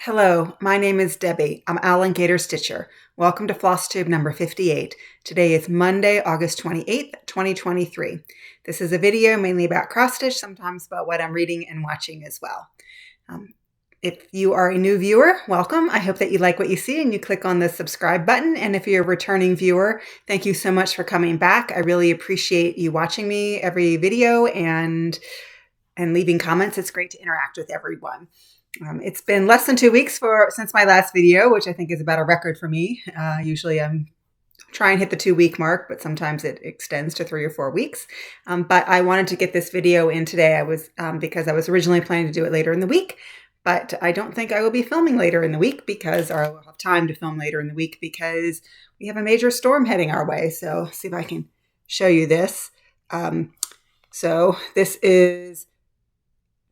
Hello, my name is Debbie. I'm OwlandGatorStitcher. Welcome to Flosstube number 58. Today is Monday, August 28th, 2023. This is a video mainly about cross stitch, sometimes about what I'm reading and watching as well. If you are a new viewer, welcome. I hope that you like what you see and you click on the subscribe button. And if you're a returning viewer, thank you so much for coming back. I really appreciate you watching me every video and leaving comments. It's great to interact with everyone. It's been less than 2 weeks since my last video, which I think is about a record for me. Usually I'm trying to hit the 2-week mark, but sometimes it extends to 3 or 4 weeks. But I wanted to get this video in today. Because I was originally planning to do it later in the week, but I don't think I will be filming later in the week or I will have time to film later in the week because we have a major storm heading our way. So see if I can show you this. So this is,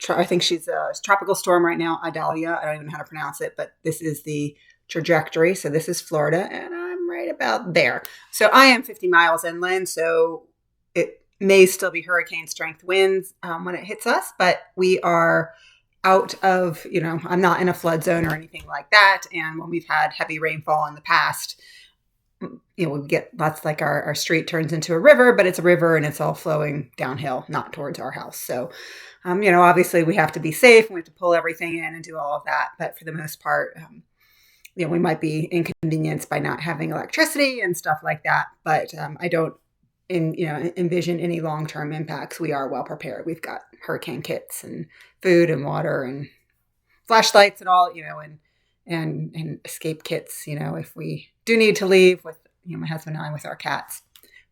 I think she's a tropical storm right now, Idalia. I don't even know how to pronounce it, but this is the trajectory. So this is Florida, and I'm right about there. So I am 50 miles inland, so it may still be hurricane strength winds when it hits us, but we are out of, I'm not in a flood zone or anything like that. And when we've had heavy rainfall in the past, we get lots, like our street turns into a river, but it's a river and it's all flowing downhill, not towards our house. So, obviously we have to be safe and we have to pull everything in and do all of that. But for the most part, we might be inconvenienced by not having electricity and stuff like that. But I don't envision any long-term impacts. We are well prepared. We've got hurricane kits and food and water and flashlights and all, and escape kits, if we do need to leave with, my husband and I with our cats,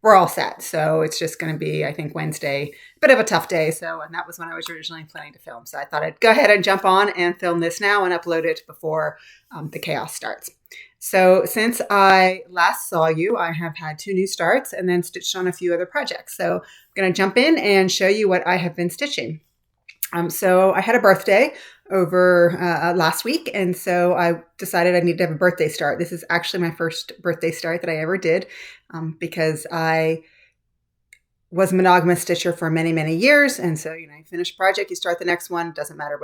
we're all set. So it's just going to be, I think, Wednesday, a bit of a tough day. And that was when I was originally planning to film. So I thought I'd go ahead and jump on and film this now and upload it before the chaos starts. So since I last saw you, I have had 2 new starts and then stitched on a few other projects. So I'm going to jump in and show you what I have been stitching. So I had a birthday over last week, and so I decided I needed to have a birthday start. This is actually my first birthday start that I ever did because I was a monogamous stitcher for many, many years. And so, you finish a project, you start the next one, doesn't matter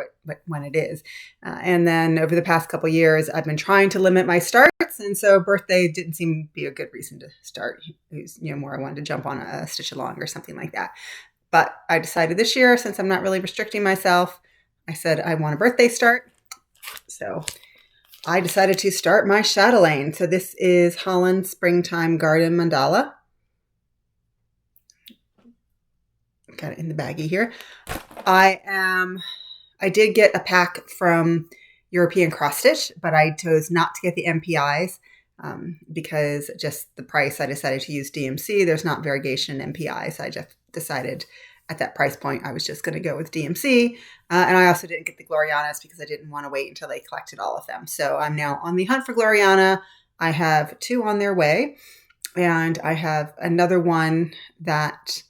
when it is. And then over the past couple of years, I've been trying to limit my starts. And so birthday didn't seem to be a good reason to start. It was, more I wanted to jump on a stitch along or something like that. But I decided this year, since I'm not really restricting myself, I said I want a birthday start. So I decided to start my Chatelaine. So this is Holland Springtime Garden Mandala. Got it in the baggie here. I did get a pack from European Cross Stitch, but I chose not to get the MPIs because just the price. I decided to use DMC. There's not variegation in MPIs. I just decided at that price point I was just going to go with DMC. And I also didn't get the Glorianas because I didn't want to wait until they collected all of them. So I'm now on the hunt for Gloriana. I have 2 on their way, and I have another one that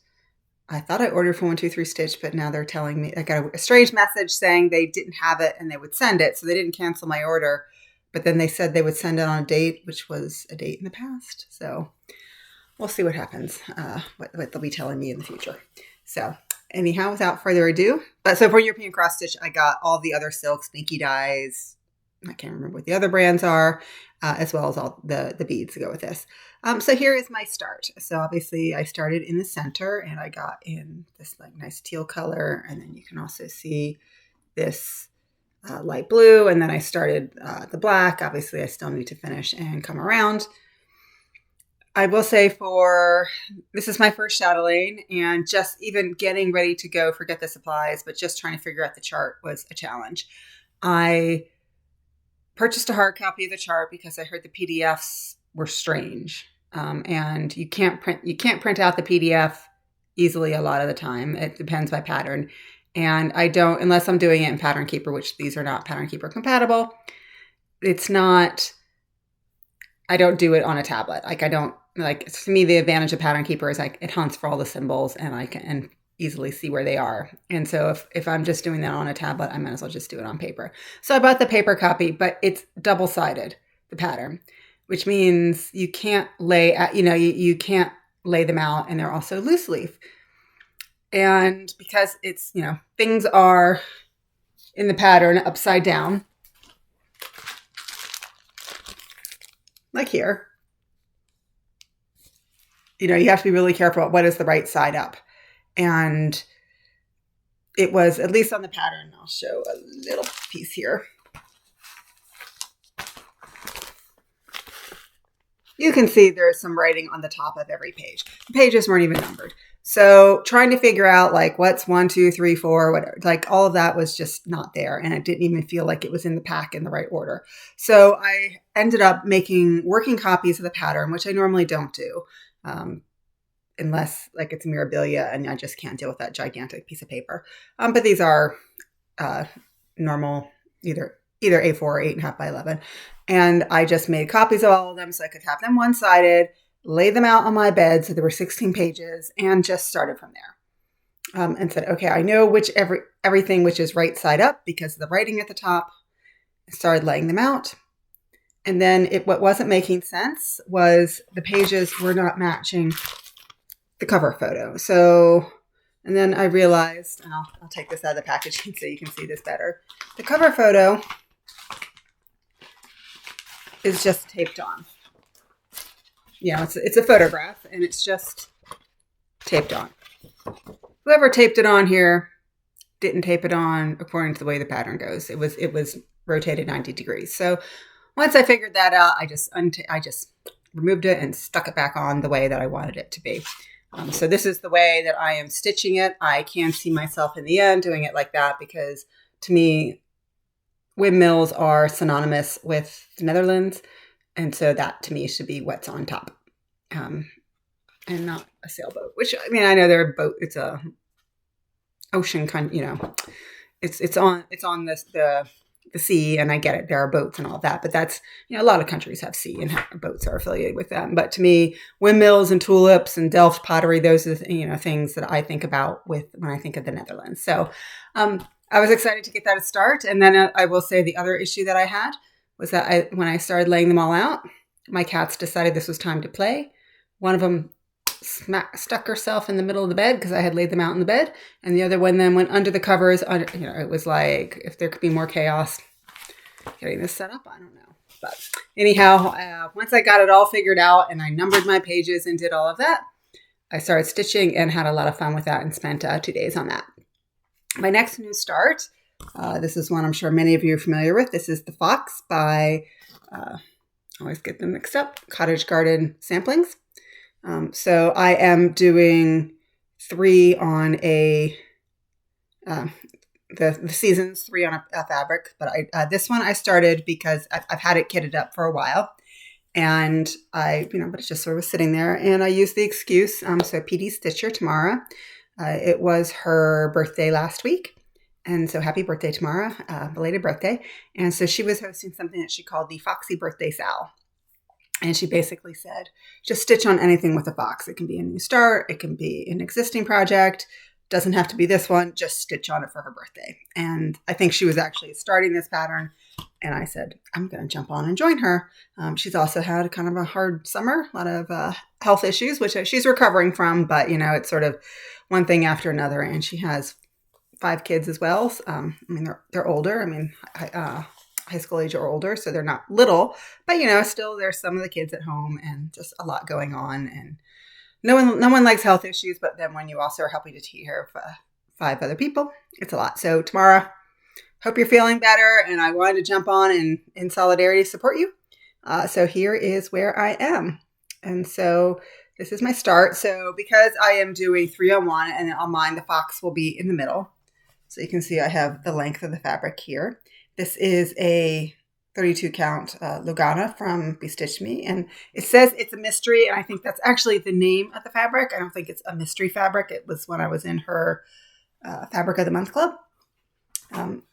I thought I ordered from 123 Stitch, but now they're telling me I got a strange message saying they didn't have it and they would send it. So they didn't cancel my order, but then they said they would send it on a date, which was a date in the past. So we'll see what happens, what they'll be telling me in the future. So anyhow, without further ado, so for European Cross Stitch, I got all the other silks, Sneaky Dyes. I can't remember what the other brands are, as well as all the beads to go with this. So here is my start. So obviously I started in the center and I got in this like nice teal color. And then you can also see this light blue. And then I started the black. Obviously I still need to finish and come around. I will say this is my first Chatelaine, and just even getting ready to go, forget the supplies, but just trying to figure out the chart was a challenge. I purchased a hard copy of the chart because I heard the PDFs were strange. And you can't print out the PDF easily a lot of the time. It depends by pattern. And I don't, unless I'm doing it in Pattern Keeper, which these are not Pattern Keeper compatible. I don't do it on a tablet. To me, the advantage of Pattern Keeper is it hunts for all the symbols and I can easily see where they are. And so if I'm just doing that on a tablet, I might as well just do it on paper. So I bought the paper copy, but it's double-sided, the pattern, which means you can't you can't lay them out, and they're also loose leaf. And because it's, things are in the pattern upside down, like here, you have to be really careful about what is the right side up. And it was, at least on the pattern, I'll show a little piece here. You can see there's some writing on the top of every page. The pages weren't even numbered. So trying to figure out like what's 1, 2, 3, 4, whatever, like all of that was just not there. And it didn't even feel like it was in the pack in the right order. So I ended up making working copies of the pattern, which I normally don't do. Unless like it's Mirabilia and I just can't deal with that gigantic piece of paper. But these are normal, either A4 or 8.5 by 11. And I just made copies of all of them so I could have them one-sided, lay them out on my bed. So there were 16 pages and just started from there. And said, okay, I know everything which is right side up because of the writing at the top. I started laying them out. And then what wasn't making sense was the pages were not matching the cover photo. So, and then I realized, and I'll take this out of the packaging so you can see this better. The cover photo is just taped on. It's a photograph and it's just taped on. Whoever taped it on here didn't tape it on according to the way the pattern goes. It was rotated 90 degrees. So once I figured that out, I just removed it and stuck it back on the way that I wanted it to be. So this is the way that I am stitching it. I can see myself in the end doing it like that because to me, windmills are synonymous with the Netherlands. And so that to me should be what's on top and not a sailboat, which I mean, I know they're a boat. It's a ocean kind, it's on the sea, and I get it. There are boats and all that, but that's, a lot of countries have sea and boats are affiliated with them. But to me, windmills and tulips and Delft pottery, those are the, things that I think about when I think of the Netherlands. So I was excited to get that a start. And then I will say the other issue that I had was that when I started laying them all out, my cats decided this was time to play. One of them stuck herself in the middle of the bed because I had laid them out in the bed, and the other one then went under the covers. It was like, if there could be more chaos getting this set up, I don't know. But anyhow, once I got it all figured out and I numbered my pages and did all of that, I started stitching and had a lot of fun with that and spent 2 days on that. My next new start, this is one I'm sure many of you are familiar with. This is the Fox by, I always get them mixed up, Cottage Garden Samplings. So I am doing 3 on the seasons, 3 on a fabric, but this one I started because I've had it kitted up for a while, and but it's just sort of sitting there, and I used the excuse. So PD Stitcher, Tamara, it was her birthday last week, and so happy birthday, Tamara, belated birthday. And so she was hosting something that she called the Foxy Birthday Sal. And she basically said, just stitch on anything with a fox. It can be a new start. It can be an existing project. Doesn't have to be this one. Just stitch on it for her birthday. And I think she was actually starting this pattern. And I said, I'm going to jump on and join her. She's also had kind of a hard summer, a lot of health issues, which she's recovering from. But, it's sort of one thing after another. And she has 5 kids as well. They're older. High school age or older, so they're not little, but still there's some of the kids at home and just a lot going on, and no one likes health issues, but then when you also are helping to take care of 5 other people, it's a lot. So Tamara, hope you're feeling better, and I wanted to jump on and in solidarity support you. So here is where I am, and so this is my start. So because I am doing 3 on 1, and on mine the fox will be in the middle, so you can see I have the length of the fabric here. This is a 32 count Lugana from Bestitch Me, and it says it's a mystery, and I think that's actually the name of the fabric. I don't think it's a mystery fabric. It was when I was in her Fabric of the Month Club.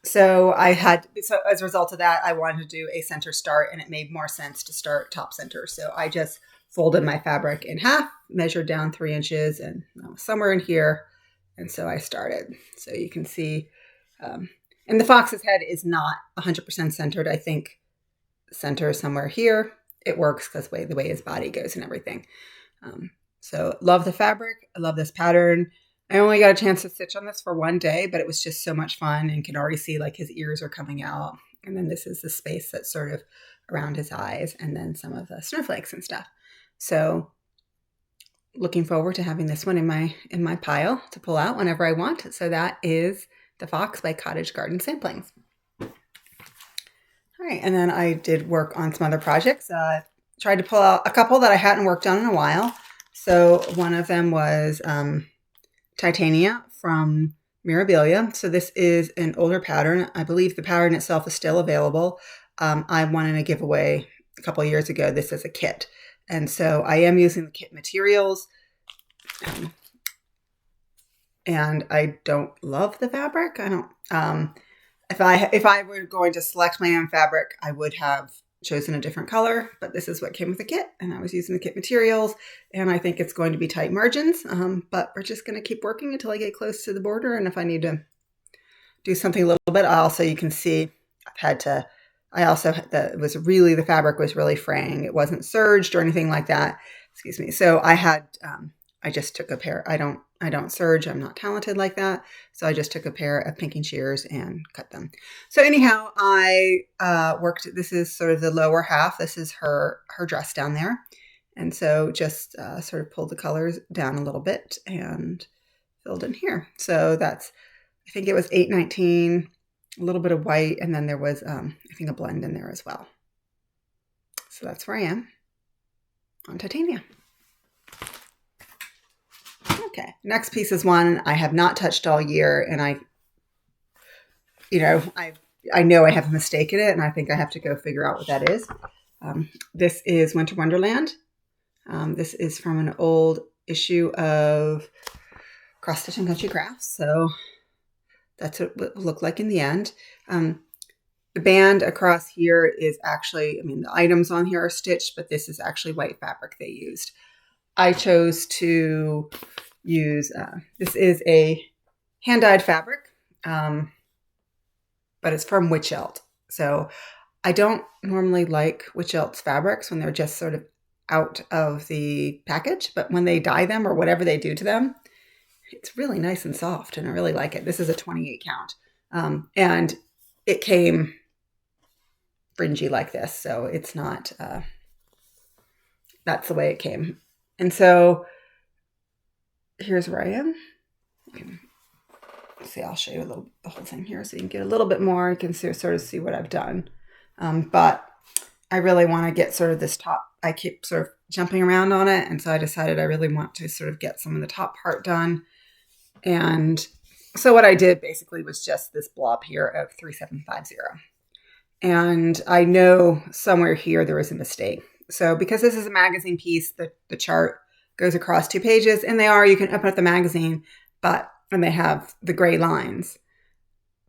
So as a result of that, I wanted to do a center start, and it made more sense to start top center. So I just folded my fabric in half, measured down 3 inches, and somewhere in here, and so I started. So you can see. And the fox's head is not 100% centered. I think center is somewhere here. It works because the way his body goes and everything. So love the fabric. I love this pattern. I only got a chance to stitch on this for 1 day, but it was just so much fun, and can already see like his ears are coming out. And then this is the space that's sort of around his eyes, and then some of the snowflakes and stuff. So looking forward to having this one in my pile to pull out whenever I want. So that is The Fox by Cottage Garden Samplings. All right, and then I did work on some other projects. Tried to pull out a couple that I hadn't worked on in a while. So one of them was Titania from Mirabilia. So this is an older pattern. I believe the pattern itself is still available. I won in a giveaway a couple of years ago. This is a kit. And so I am using the kit materials. And I don't love the fabric. I don't, if I were going to select my own fabric, I would have chosen a different color, but this is what came with the kit, and I was using the kit materials, and I think it's going to be tight margins, but we're just going to keep working until I get close to the border, and if I need to do something a little bit, also you can see the fabric was really fraying. It wasn't serged or anything like that. Excuse me. So I just took a pair. I don't serge. I'm not talented like that. So I just took a pair of pinking shears and cut them. So anyhow, I worked, this is sort of the lower half. This is her dress down there. And so just sort of pulled the colors down a little bit and filled in here. So that's, I think it was 819, a little bit of white. And then there was, I think, a blend in there as well. So that's where I am on Titania. Okay, next piece is one I have not touched all year, and I know I have a mistake in it, and I think I have to go figure out what that is. This is Winter Wonderland. This is from an old issue of Cross Stitch and Country Crafts, so that's what it will look like in the end. The band across here is actually, the items on here are stitched, but this is actually white fabric they used. I chose to use, this is a hand-dyed fabric, but it's from Witch Elt. So I don't normally like Witch Elt's fabrics when they're just sort of out of the package, but when they dye them or whatever they do to them, it's really nice and soft, and I really like it. This is a 28 count, and it came fringy like this, so it's not, that's the way it came. And so here's where I am. See, I'll show you the whole thing here so you can get a little bit more. You can sort of see what I've done. But I really want to get sort of this top. I keep sort of jumping around on it. And so I decided I really want to sort of get some of the top part done. And so what I did basically was just this blob here of 3750. And I know somewhere here there was a mistake. So because this is a magazine piece, the chart goes across 2 pages, and you can open up the magazine, and they have the gray lines,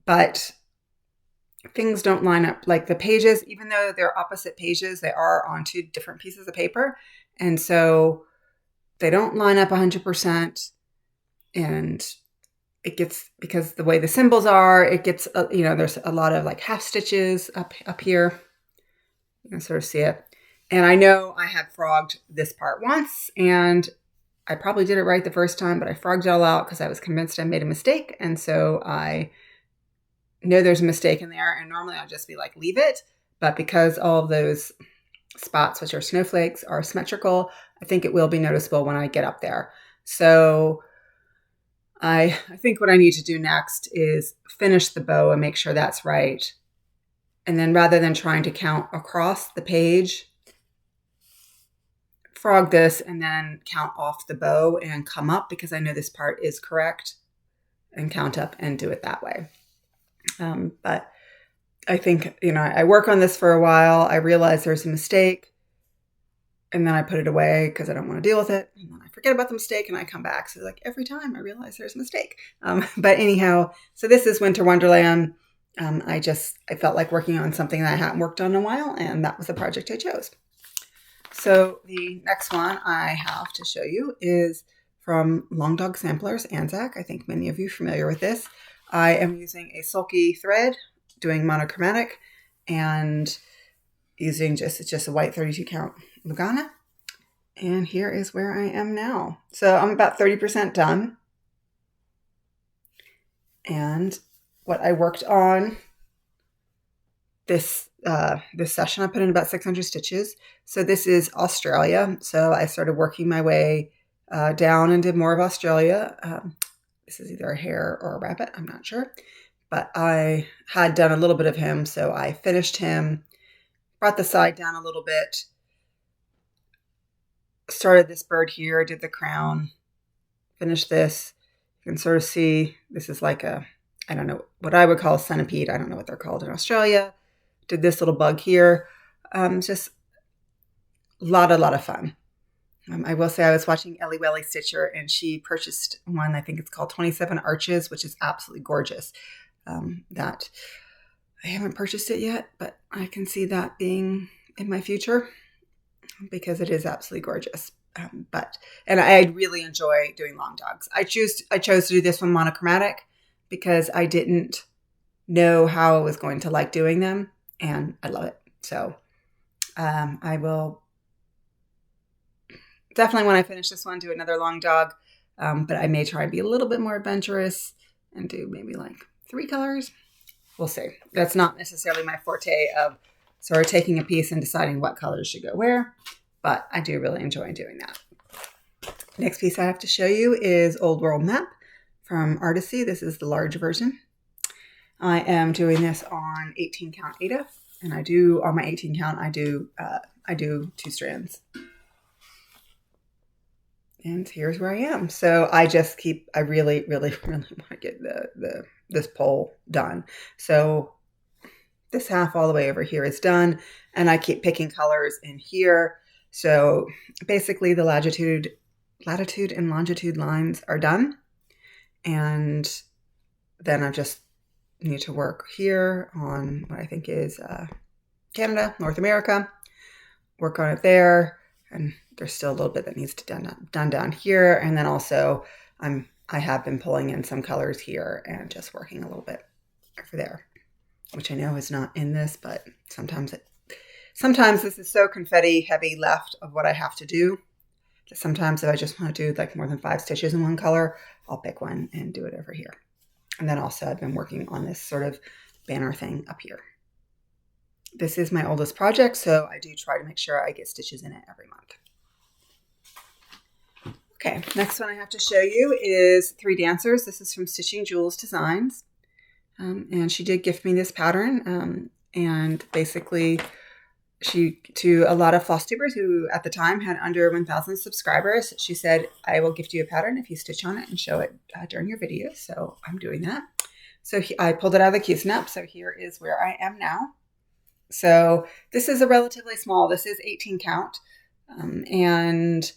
but things don't line up. Like the pages, even though they're opposite pages, they are on 2 different pieces of paper. And so they don't line up 100%. And it gets, because the way the symbols are, it gets, there's a lot of like half stitches up here. You can sort of see it. And I know I had frogged this part once, and I probably did it right the first time, but I frogged it all out because I was convinced I made a mistake. And so I know there's a mistake in there, and normally I'll just be like, leave it. But because all of those spots, which are snowflakes, are symmetrical, I think it will be noticeable when I get up there. So I think what I need to do next is finish the bow and make sure that's right. And then rather than trying to count across the page, frog this and then count off the bow and come up, because I know this part is correct, and count up and do it that way. But I think, I work on this for a while. I realize there's a mistake, and then I put it away because I don't want to deal with it. And then I forget about the mistake and I come back. So like every time I realize there's a mistake. But anyhow, so this is Winter Wonderland. I felt like working on something that I hadn't worked on in a while, and that was the project I chose. So the next one I have to show you is from Long Dog Samplers, Anzac. I think many of you are familiar with this. I am using a sulky thread, doing monochromatic, and using just a white 32 count Lugana. And here is where I am now. So I'm about 30% done. And what I worked on this session I put in about 600 stitches. So this is Australia. So I started working my way down and did more of Australia. This is either a hare or a rabbit, I'm not sure. But I had done a little bit of him, so I finished him, brought the side down a little bit, started this bird here, did the crown, finished this. You can sort of see this is like a, I don't know, what I would call a centipede. I don't know what they're called in Australia. Did this little bug here. Just a lot of fun. I will say I was watching OwlandGatorStitcher, and she purchased one, I think it's called 27 Arches, which is absolutely gorgeous. That I haven't purchased it yet, but I can see that being in my future because it is absolutely gorgeous. And I really enjoy doing long dogs. I chose to do this one monochromatic because I didn't know how I was going to like doing them, and I love it. So I will definitely, when I finish this one, do another long dog, but I may try and be a little bit more adventurous and do maybe like 3 colors. We'll see. That's not necessarily my forte of sort of taking a piece and deciding what colors should go where, but I do really enjoy doing that. Next piece I have to show you is Old World Map from Artisy. This is the large version. I am doing this on 18 count Aida, and I do, on my 18 count, I do 2 strands. And here's where I am. So I really want to get this pole done. So this half all the way over here is done, and I keep picking colors in here. So basically the latitude and longitude lines are done. And then I just need to work here on what I think is Canada, North America, work on it there. And there's still a little bit that needs to be done down here. And then also I have been pulling in some colors here and just working a little bit over there, which I know is not in this, but sometimes this is so confetti heavy left of what I have to do that sometimes if I just want to do like more than 5 stitches in one color, I'll pick one and do it over here. And then also I've been working on this sort of banner thing up here. This is my oldest project, so I do try to make sure I get stitches in it every month. Okay, next one I have to show you is 3 Dancers. This is from Stitching Jules Designs. And she did gift me this pattern. And basically, to a lot of Flosstubers who at the time had under 1,000 subscribers, she said, I will gift you a pattern if you stitch on it and show it during your videos. So I'm doing that. So I pulled it out of the Q-snap. So here is where I am now. So this is a relatively small, this is 18 count. And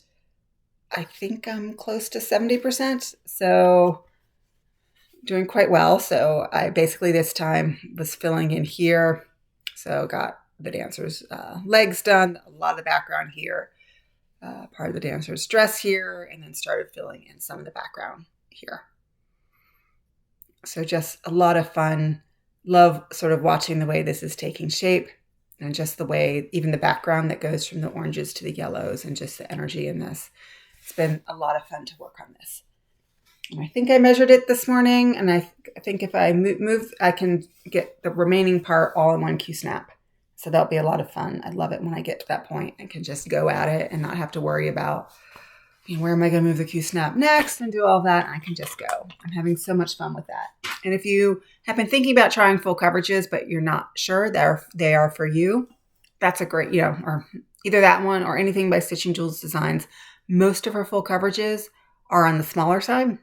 I think I'm close to 70%. So doing quite well. So I basically this time was filling in here. So got the dancer's legs done, a lot of the background here, part of the dancer's dress here, and then started filling in some of the background here. So just a lot of fun. Love sort of watching the way this is taking shape and just the way, even the background that goes from the oranges to the yellows and just the energy in this. It's been a lot of fun to work on this. And I think I measured it this morning, and I think if I move, I can get the remaining part all in one Q-snap. So that'll be a lot of fun. I love it when I get to that point and can just go at it and not have to worry about, where am I going to move the Q-snap next and do all that. I can just go. I'm having so much fun with that. And if you have been thinking about trying full coverages, but you're not sure they are for you, that's a great, or either that one or anything by Stitching Jules Designs. Most of her full coverages are on the smaller side.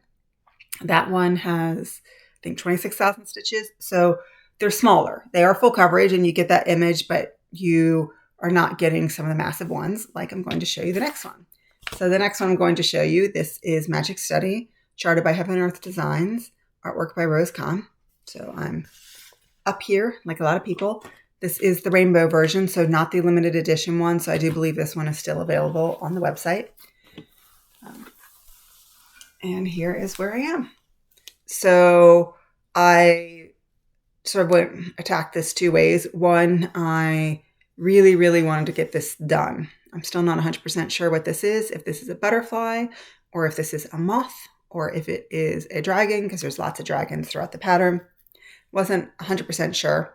That one has, I think, 26,000 stitches. So they're smaller. They are full coverage and you get that image, but you are not getting some of the massive ones like I'm going to show you the next one. So the next one I'm going to show you, this is Magic Study, charted by Heaven and Earth Designs, artwork by Rose Kahn. So I'm up here, like a lot of people. This is the rainbow version, so not the limited edition one. So I do believe this one is still available on the website. And here is where I am. So I sort of attacked this 2 ways. One, I really wanted to get this done. I'm still not 100% sure what this is, if this is a butterfly or if this is a moth or if it is a dragon, because there's lots of dragons throughout the pattern. Wasn't 100% sure.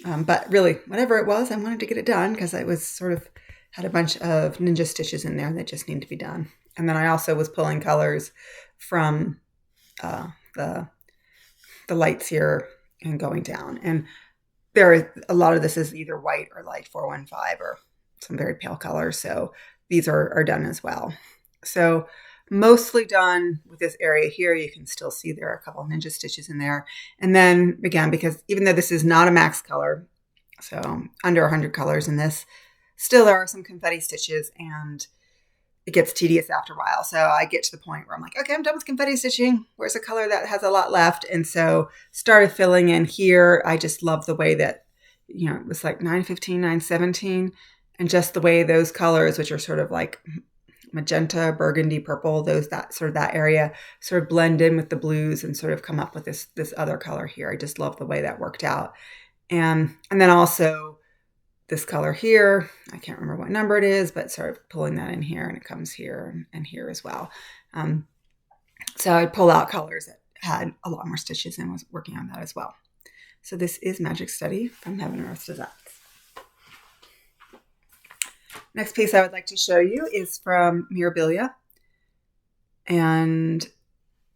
But really, whatever it was, I wanted to get it done because I was sort of had a bunch of ninja stitches in there that just need to be done. And then I also was pulling colors from the lights here and going down. And a lot of this is either white or light 415 or some very pale colors. So these are done as well. So mostly done with this area here. You can still see there are a couple of ninja stitches in there. And then again, because even though this is not a max color, so under 100 colors in this, still there are some confetti stitches and it gets tedious after a while. So I get to the point where I'm like, okay, I'm done with confetti stitching. Where's a color that has a lot left? And so started filling in here. I just love the way that, it was like 915, 917. And just the way those colors, which are sort of like magenta, burgundy, purple, that area sort of blend in with the blues and sort of come up with this other color here. I just love the way that worked out. And then also this color here, I can't remember what number it is, but sort of pulling that in here and it comes here and here as well. So I'd pull out colors that had a lot more stitches and was working on that as well. So this is Magic Study from Heaven and Earth Designs. Next piece I would like to show you is from Mirabilia. And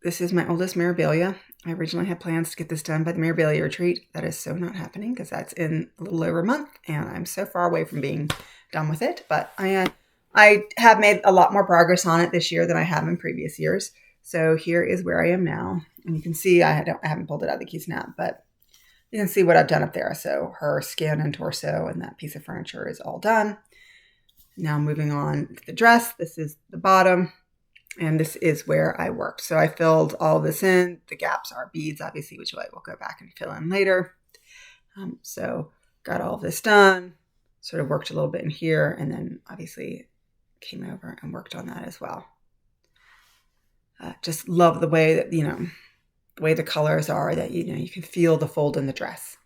this is my oldest Mirabilia. I originally had plans to get this done by the Mirabilia retreat. That is so not happening because that's in a little over a month and I'm so far away from being done with it. But I have made a lot more progress on it this year than I have in previous years. So here is where I am now. And you can see I haven't pulled it out of the key snap, but you can see what I've done up there. So her skin and torso and that piece of furniture is all done. Now moving on to the dress. This is the bottom. And this is where I worked. So I filled all this in. The gaps are beads, obviously, which I will go back and fill in later. So got all this done, sort of worked a little bit in here, and then obviously came over and worked on that as well. Just love the way that, the way the colors are that, you can feel the fold in the dress.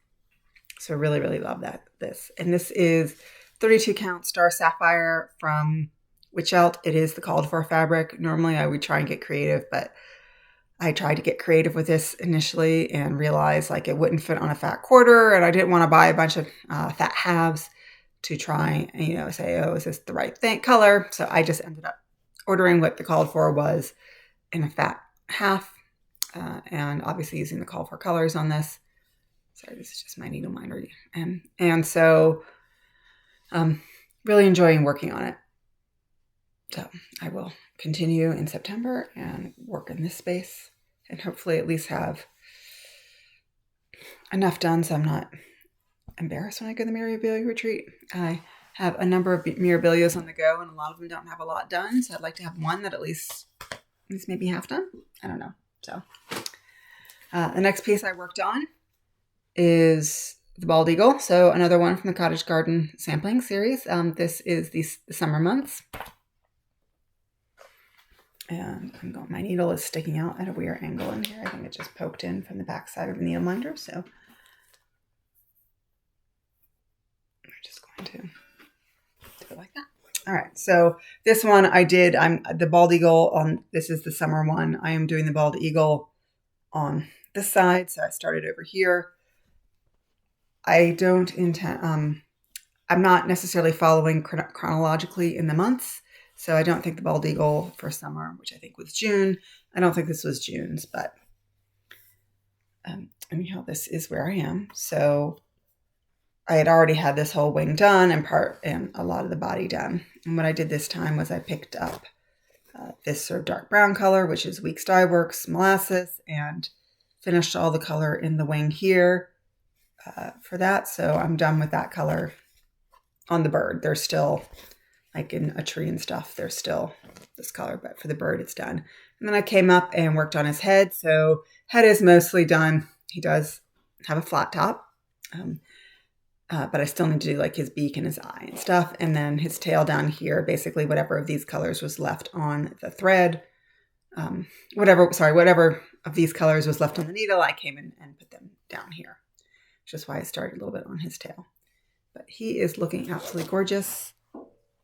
So really, really love this. And this is 32 count Star Sapphire from Witchelt. It is the called for fabric. Normally I would try and get creative, but I tried to get creative with this initially and realized like it wouldn't fit on a fat quarter. And I didn't want to buy a bunch of fat halves to try and, say, oh, is this the right color? So I just ended up ordering what the called for was in a fat half and obviously using the called for colors on this. Sorry, this is just my needle minder. And so really enjoying working on it. So I will continue in September and work in this space and hopefully at least have enough done so I'm not embarrassed when I go to the Mirabilia retreat. I have a number of Mirabilias on the go and a lot of them don't have a lot done. So I'd like to have one that at least maybe half done. I don't know. So the next piece I worked on is the Bald Eagle. So another one from the Cottage Garden sampling series. This is the summer months. And my needle is sticking out at a weird angle in here. I think it just poked in from the back side of the needle minder. So I'm just going to do it like that. All right. So this one I did, the Bald Eagle on, this is the summer one. I am doing the Bald Eagle on this side. So I started over here. I don't intend, I'm not necessarily following chronologically in the months. So I don't think the Bald Eagle for summer, which I think was June. I don't think this was June's, but anyhow, this is where I am. So I had already had this whole wing done and a lot of the body done. And what I did this time was I picked up this sort of dark brown color, which is Weeks Dye Works Molasses, and finished all the color in the wing here for that. So I'm done with that color on the bird. There's still, like in a tree and stuff, there's still this color, but for the bird, it's done. And then I came up and worked on his head. So head is mostly done. He does have a flat top, but I still need to do like his beak and his eye and stuff. And then his tail down here, basically whatever of these colors was left on the thread, whatever of these colors was left on the needle, I came in and put them down here, which is why I started a little bit on his tail. But he is looking absolutely gorgeous.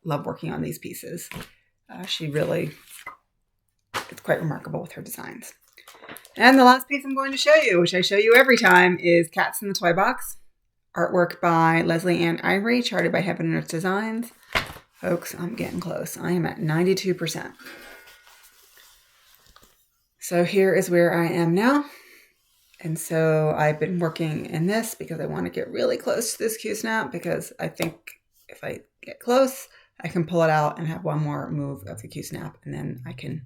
Love working on these pieces. She really, it's quite remarkable with her designs. And the last piece I'm going to show you, which I show you every time, is Cats in the Toy Box. Artwork by Leslie Ann Ivory, charted by Heaven and Earth Designs. Folks, I'm getting close. I am at 92%. So here is where I am now. And so I've been working in this because I want to get really close to this Q-snap, because I think if I get close, I can pull it out and have one more move of the Q-snap, and then I can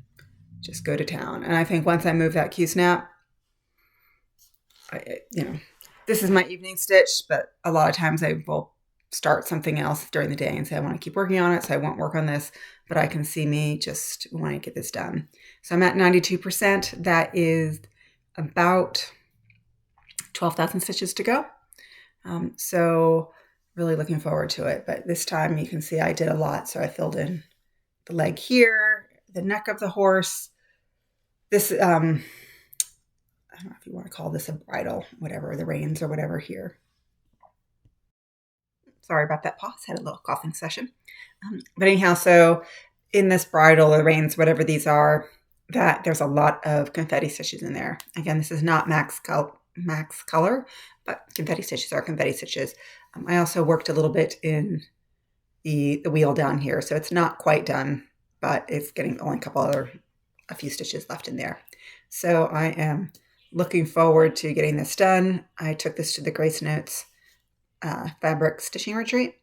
just go to town. And I think once I move that Q-snap, this is my evening stitch, but a lot of times I will start something else during the day and say I want to keep working on it, so I won't work on this, but I can see me just wanting to get this done. So I'm at 92%. That is about 12,000 stitches to go. So really looking forward to it. But this time you can see I did a lot. So I filled in the leg here, the neck of the horse. This, I don't know if you want to call this a bridle, whatever, the reins or whatever here. Sorry about that pause, had a little coughing session. But anyhow, so in this bridle or reins, whatever these are, that there's a lot of confetti stitches in there. Again, this is not max color, but confetti stitches are confetti stitches. I also worked a little bit in the wheel down here, so it's not quite done, but it's getting only a few stitches left in there. So I am looking forward to getting this done. I took this to the Grace Notes fabric stitching retreat,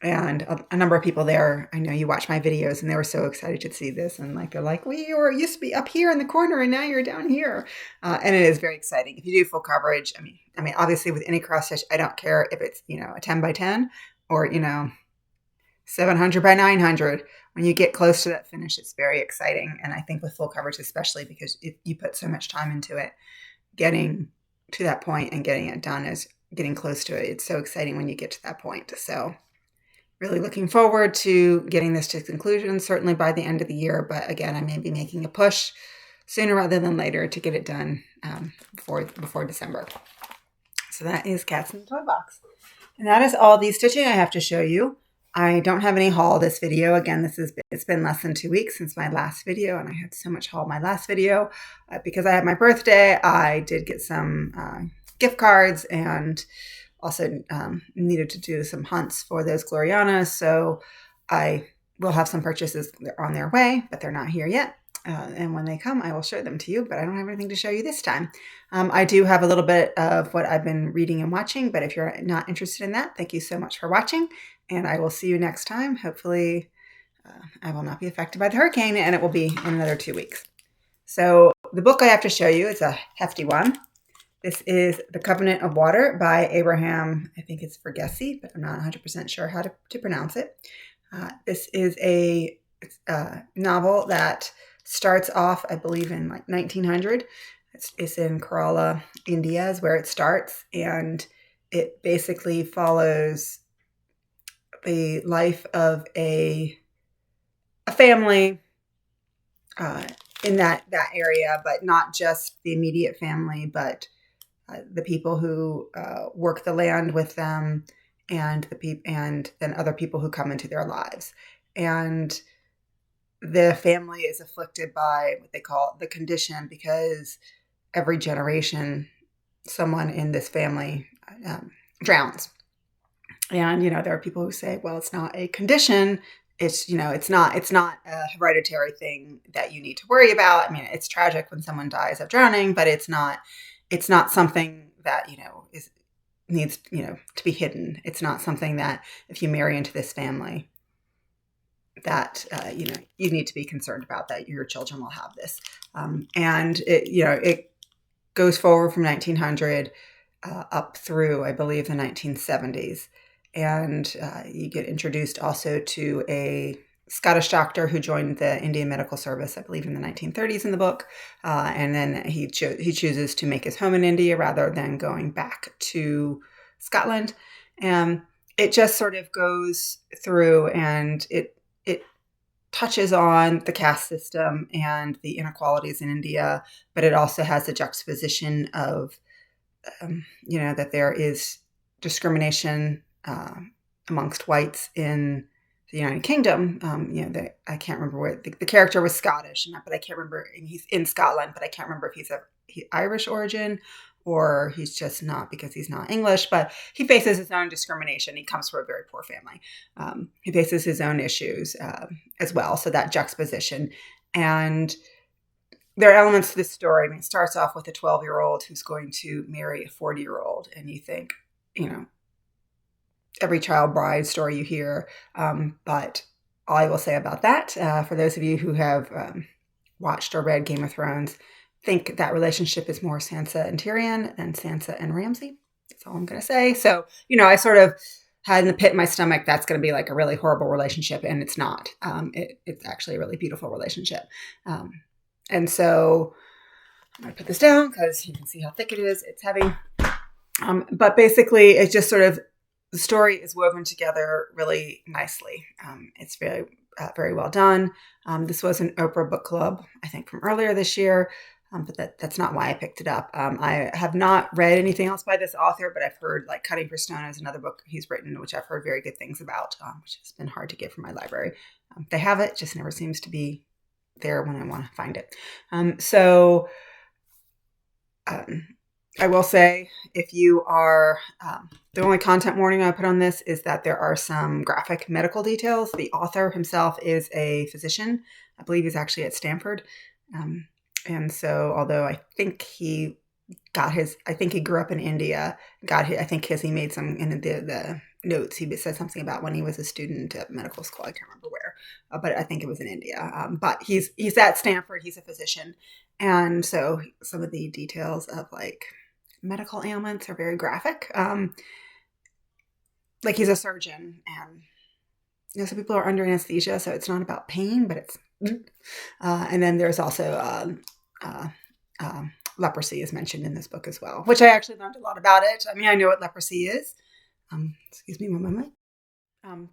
and a number of people there, I know you watch my videos, and they were so excited to see this, and they're like, well, you used to be up here in the corner and now you're down here. And it is very exciting. If you do full coverage, I mean, obviously with any cross stitch, I don't care if it's, a 10 by 10 or, 700 by 900. When you get close to that finish, it's very exciting. And I think with full coverage, especially because you put so much time into it, getting to that point and getting it done is getting close to it. It's so exciting when you get to that point. So really looking forward to getting this to conclusion, certainly by the end of the year. But again, I may be making a push sooner rather than later to get it done before December. So that is Cats in the Toy Box. And that is all the stitching I have to show you. I don't have any haul this video. Again, it's been less than 2 weeks since my last video, and I had so much haul in my last video. Because I had my birthday, I did get some gift cards, and also needed to do some hunts for those Glorianas. So I will have some purchases on their way, but they're not here yet. And when they come, I will show them to you, but I don't have anything to show you this time. I do have a little bit of what I've been reading and watching, but if you're not interested in that, thank you so much for watching, and I will see you next time. Hopefully, I will not be affected by the hurricane, and it will be in another 2 weeks. So the book I have to show you is a hefty one. This is The Covenant of Water by Abraham, I think it's Verghese, but I'm not 100% sure how to pronounce it. This is a novel that starts off, I believe, in like 1900. It's in Kerala, India is where it starts, and it basically follows the life of a family in that area, but not just the immediate family, but the people who work the land with them, and and then other people who come into their lives. And the family is afflicted by what they call the condition, because every generation, someone in this family drowns. And, there are people who say, well, it's not a condition. It's, it's not a hereditary thing that you need to worry about. I mean, it's tragic when someone dies of drowning, but it's not something that, needs, to be hidden. It's not something that if you marry into this family that, you need to be concerned about, that your children will have this. And it goes forward from 1900 up through, I believe, the 1970s. And you get introduced also to a Scottish doctor who joined the Indian Medical Service, I believe, in the 1930s in the book. And then he chooses to make his home in India rather than going back to Scotland. And it just sort of goes through, and it touches on the caste system and the inequalities in India, but it also has the juxtaposition of, that there is discrimination amongst whites in the United Kingdom. I can't remember what the character was Scottish, but I can't remember. He's in Scotland, but I can't remember if he's Irish origin or he's just not because he's not English, but he faces his own discrimination. He comes from a very poor family. He faces his own issues as well. So that juxtaposition. And there are elements to this story. I mean, it starts off with a 12-year-old who's going to marry a 40-year-old. And you think, every child bride story you hear. But all I will say about that, for those of you who have watched or read Game of Thrones, think that relationship is more Sansa and Tyrion than Sansa and Ramsay. That's all I'm going to say. So, I sort of had in the pit in my stomach, that's going to be like a really horrible relationship. And it's not. It's actually a really beautiful relationship. And so I'm going to put this down because you can see how thick it is. It's heavy. But basically, it's just sort of, the story is woven together really nicely. It's very, very well done. This was an Oprah book club, I think, from earlier this year. But that's not why I picked it up. I have not read anything else by this author, but I've heard like Cutting for Stone is another book he's written, which I've heard very good things about, which has been hard to get from my library. They have it, just never seems to be there when I want to find it. I will say, if you are, the only content warning I put on this is that there are some graphic medical details. The author himself is a physician. I believe he's actually at Stanford. And so, although I think he grew up in India, he made some, in the notes, he said something about when he was a student at medical school. I can't remember where, but I think it was in India. But he's at Stanford. He's a physician. And so some of the details of like medical ailments are very graphic. Like he's a surgeon, and some people are under anesthesia, so it's not about pain, but it's, and then there's also, leprosy is mentioned in this book as well, which I actually learned a lot about it. I mean, I know what leprosy is. Excuse me one moment.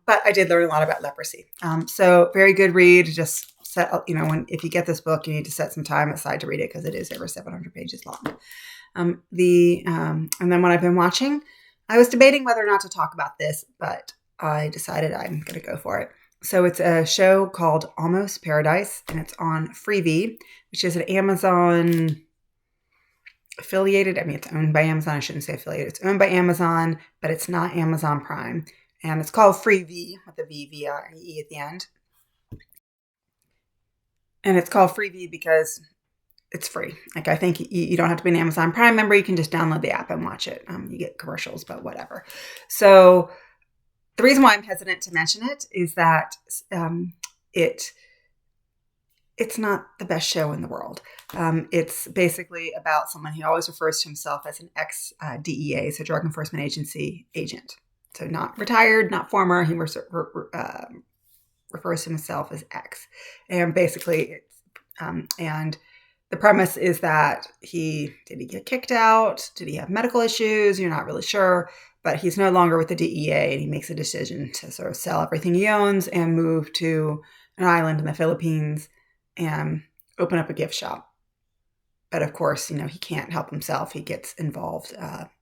But I did learn a lot about leprosy. So very good read. Just set, if you get this book, you need to set some time aside to read it because it is over 700 pages long. And then when I've been watching, I was debating whether or not to talk about this, but I decided I'm going to go for it. So it's a show called Almost Paradise, and it's on Freevee, which is an Amazon affiliated. I mean, it's owned by Amazon. I shouldn't say affiliated. It's owned by Amazon, but it's not Amazon Prime. And it's called Freevee with the V-V-I-E at the end. And it's called Freevee because it's free. Like, I think you don't have to be an Amazon Prime member. You can just download the app and watch it. You get commercials, but whatever. So the reason why I'm hesitant to mention it is that it's not the best show in the world. It's basically about someone who always refers to himself as an ex-DEA, so Drug Enforcement Agency agent. So not retired, not former. He refers to himself as ex. And basically, and the premise is that did he get kicked out? Did he have medical issues? You're not really sure. But he's no longer with the DEA, and he makes a decision to sort of sell everything he owns and move to an island in the Philippines and open up a gift shop. But of course, he can't help himself. He gets involved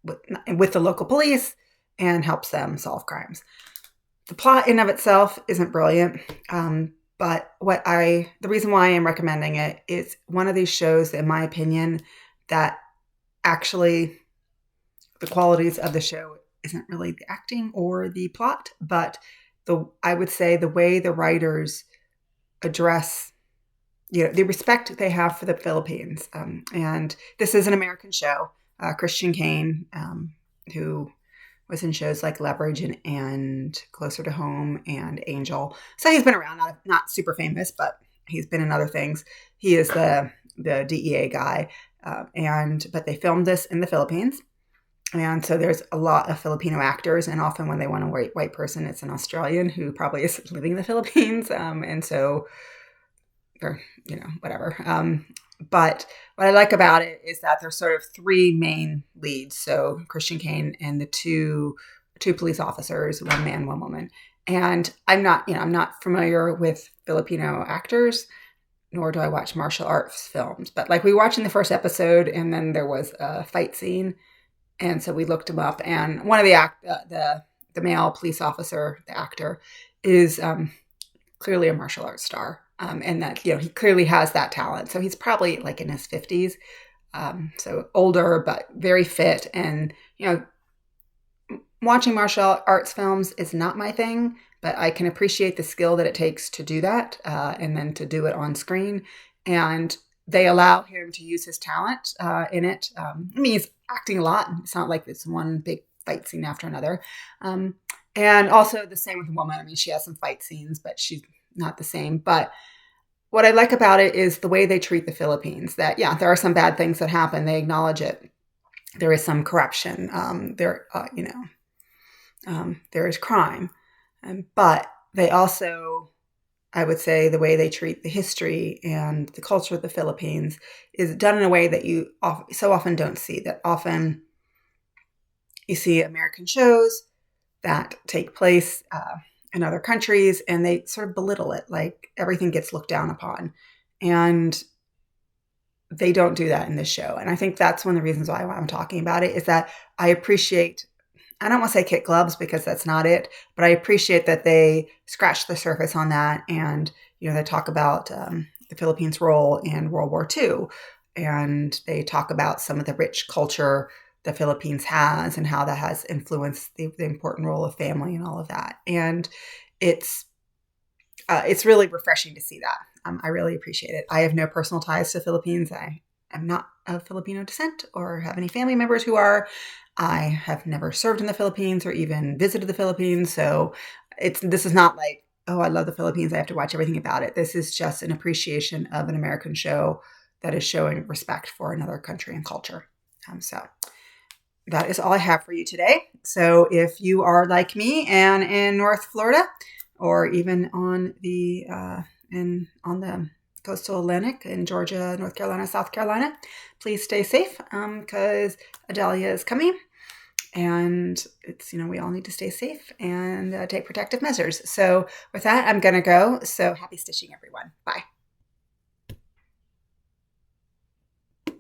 with the local police and helps them solve crimes. The plot in of itself isn't brilliant, but the reason why I'm recommending it is one of these shows, in my opinion, that actually the qualities of the show isn't really the acting or the plot, but I would say the way the writers address, the respect they have for the Philippines. And this is an American show. Christian Kane, who was in shows like Leverage and Closer to Home and Angel. So he's been around, not super famous, but he's been in other things. He is the DEA guy. But they filmed this in the Philippines. And so there's a lot of Filipino actors, and often when they want a white person, it's an Australian who probably is living in the Philippines. And so, or, whatever. But what I like about it is that there's sort of three main leads. So Christian Kane and the two police officers, one man, one woman. And I'm not familiar with Filipino actors, nor do I watch martial arts films. But like we watched in the first episode, and then there was a fight scene. And so we looked him up, and one of the male police officer, the actor, is clearly a martial arts star, and that he clearly has that talent. So he's probably like in his 50s, So older, but very fit. And, watching martial arts films is not my thing, but I can appreciate the skill that it takes to do that, and then to do it on screen. And they allow him to use his talent in it. He's acting a lot. It's not like it's one big fight scene after another. And also the same with the woman. She has some fight scenes, but she's not the same. But what I like about it is the way they treat the Philippines. That, yeah, there are some bad things that happen. They acknowledge it. There is some corruption. There is crime. But they also, I would say, the way they treat the history and the culture of the Philippines is done in a way that you so often don't see. That often you see American shows that take place in other countries, and they sort of belittle it, like everything gets looked down upon. And they don't do that in this show. And I think that's one of the reasons why I'm talking about it, is that I appreciate, I don't want to say kick gloves because that's not it, but I appreciate that they scratch the surface on that. And, they talk about the Philippines' role in World War II. And they talk about some of the rich culture the Philippines has and how that has influenced the important role of family and all of that. And it's really refreshing to see that. I really appreciate it. I have no personal ties to the Philippines. I am not of Filipino descent or have any family members who are. I have never served in the Philippines or even visited the Philippines. So this is not like, oh, I love the Philippines, I have to watch everything about it. This is just an appreciation of an American show that is showing respect for another country and culture. So that is all I have for you today. So if you are like me and in North Florida, or even on the coastal Atlantic in Georgia, North Carolina, South Carolina, please stay safe because Adalia is coming. And it's, we all need to stay safe and take protective measures. So with that, I'm going to go. So happy stitching, everyone. Bye.